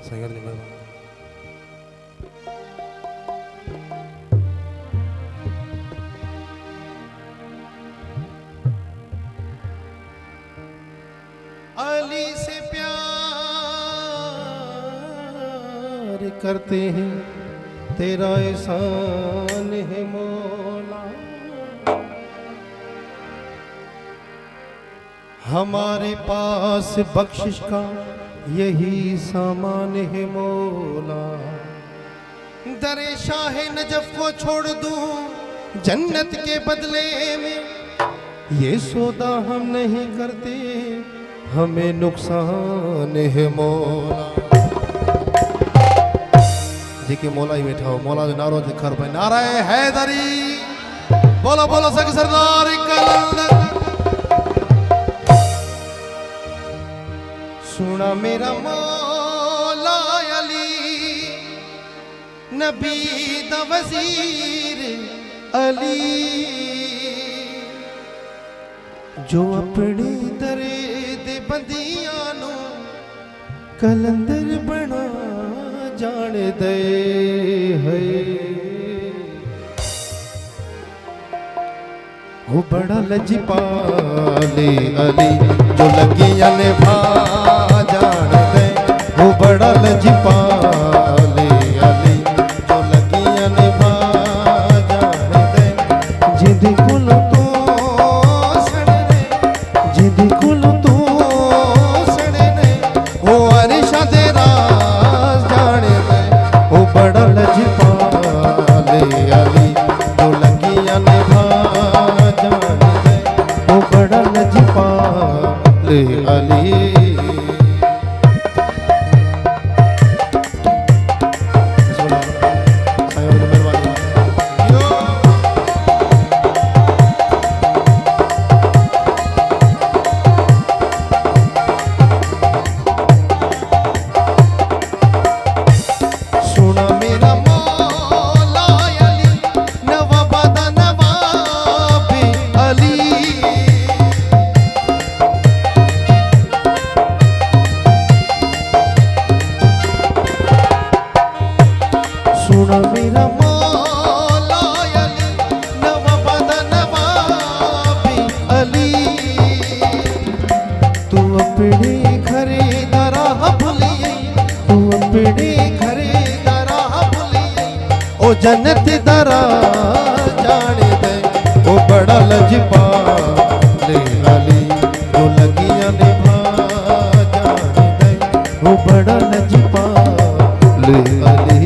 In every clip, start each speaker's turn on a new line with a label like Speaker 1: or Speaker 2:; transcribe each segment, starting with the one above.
Speaker 1: संगत जी मेहरबानी।
Speaker 2: अली से प्यार करते हैं, तेरा एहसान है मौला। हमारे पास बख्शिश का यही सामान है मौला। दरे शाह नजफ को छोड़ दूं जन्नत के बदले में, ये सौदा हम नहीं करते, हमें नुकसान है मौला। जी के मौला ही बैठा हो, मौला जो नारो दिखर पे नारा है हैदरी, बोलो बोलो सक सरदार कलंदर। सुना मेरा मौला अली, नबी दा वजीर अली, जो अपने दरे दे बंदियां नू कलंदर बना जान दे है। वो बड़ा लजपाले अली, जो लगियां ने भा जान दे। वो बड़ा लजपाले अली, जो लगियां ने भा जान दे। जिंद कुल तो सड़ने, जिंद कुल तो सड़ने, वो अरिशा दे राज जान दे। वो बड़ा लजपाले अली, जो लगियां ने भा जान दे। वो बड़ा लजपाले अली। जन्नत दरा जान दे। वो बड़ा लजपाले अली, जो लगियां ने भा जान दे। वो बड़ा लजपाले अली।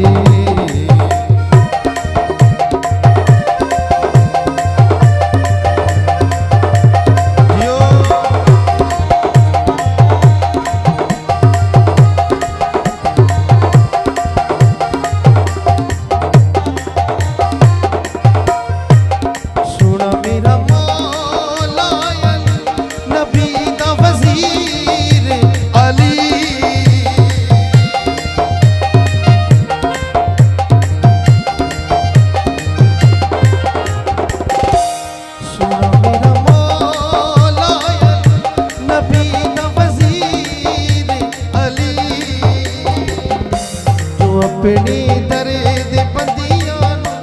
Speaker 2: अपनी दरे दे बंदियां नू,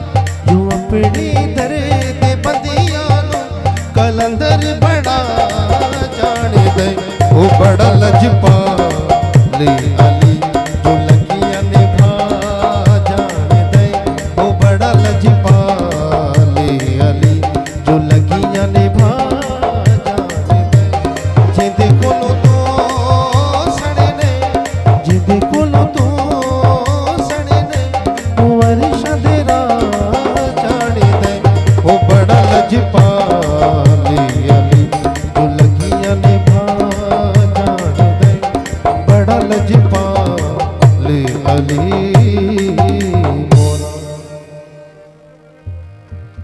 Speaker 2: जो अपनी दरे दे बंदियां नू कलंदर बड़ा जान दे। वो बड़ा लजपा